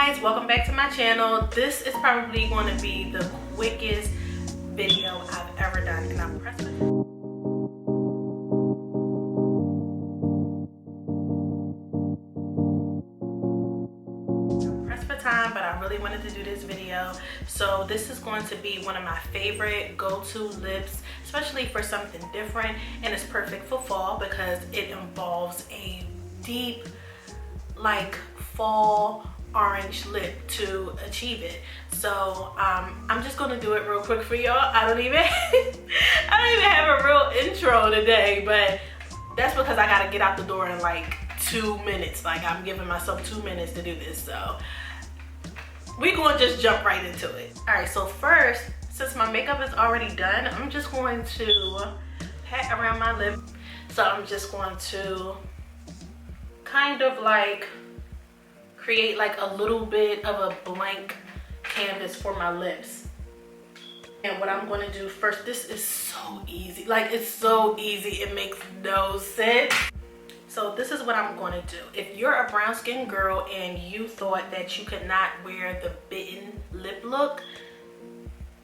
guys, welcome back to my channel. This is probably going to be the quickest video I've ever done, and I'm pressed for time, but I really wanted to do this video. So this is going to be one of my favorite go-to lips, especially for something different, and it's perfect for fall because it involves a deep, like, fall orange lip to achieve it. So I'm just gonna do it real quick for y'all. I don't even have a real intro today, but that's because I gotta get out the door in like 2 minutes. Like, I'm giving myself 2 minutes to do this, so we're gonna just jump right into it. All right, so first, since my makeup is already done, I'm just going to pat around my lip. So I'm just going to kind of like create like a little bit of a blank canvas for my lips. And what I'm going to do first, this is so easy. Like, it's so easy, it makes no sense. So this is what I'm going to do. If you're a brown skin girl and you thought that you could not wear the Bitten lip look,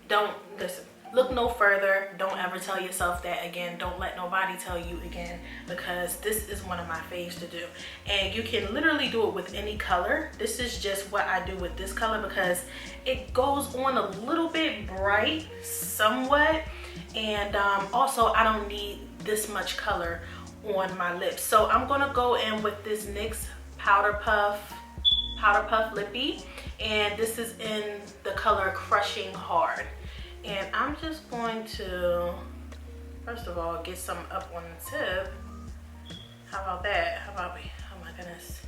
don't listen. Look no further. Don't ever tell yourself that again. Don't let nobody tell you again, because this is one of my faves to do. And you can literally do it with any color. This is just what I do with this color because it goes on a little bit bright somewhat, and also I don't need this much color on my lips. So I'm gonna go in with this NYX Powder Puff Lippy, and this is in the color Crushing Hard. And I'm just going to, first of all, get some up on the tip. How about that? How about me? Oh my goodness.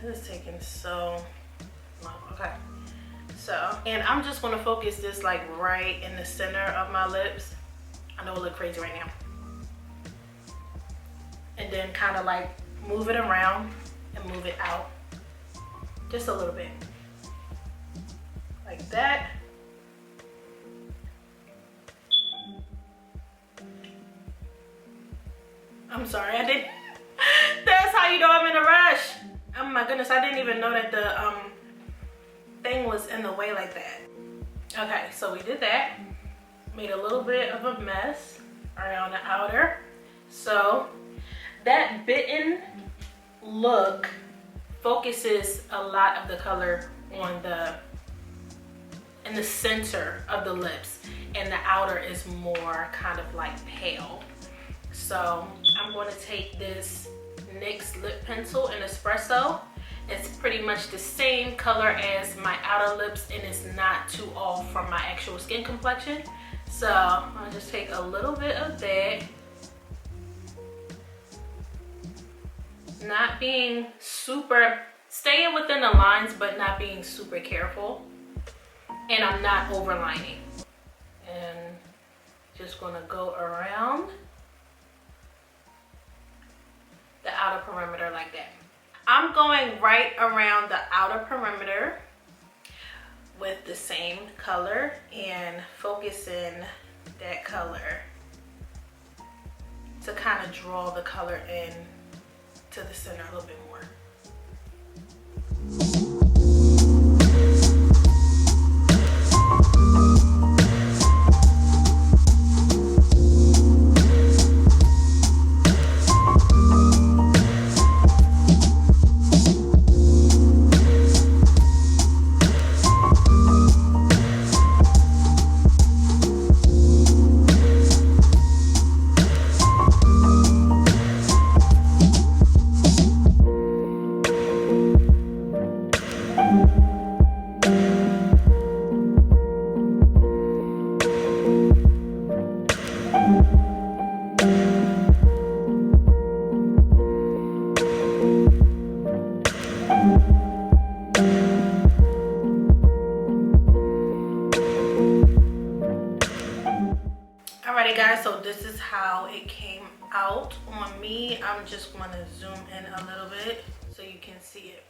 This is taking so long. Okay. So, and I'm just gonna focus this like right in the center of my lips. I know it looks crazy right now. And then kind of like move it around and move it out. Just a little bit. Like that. I'm sorry, I didn't. That's how you know I'm in a rush. Oh my goodness, I didn't even know that the thing was in the way like that. Okay, so we did that. Made a little bit of a mess around the outer. So that Bitten look focuses a lot of the color on in the center of the lips, and the outer is more kind of like pale. So I'm going to take this NYX lip pencil in Espresso. It's pretty much the same color as my outer lips, and it's not too off from my actual skin complexion. So I'll just take a little bit of that. Not being super, staying within the lines, but not being super careful. And I'm not overlining. And just gonna go around the outer perimeter like that. I'm going right around the outer perimeter with the same color and focusing that color to kind of draw the color in to the center a little bit more. Alrighty guys, so this is how it came out on me. I'm just going to zoom in a little bit so you can see it.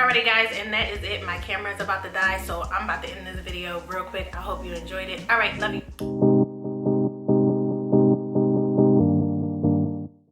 Alrighty guys, and that is it. My camera is about to die, so I'm about to end this video real quick. I hope you enjoyed it. All right, love you.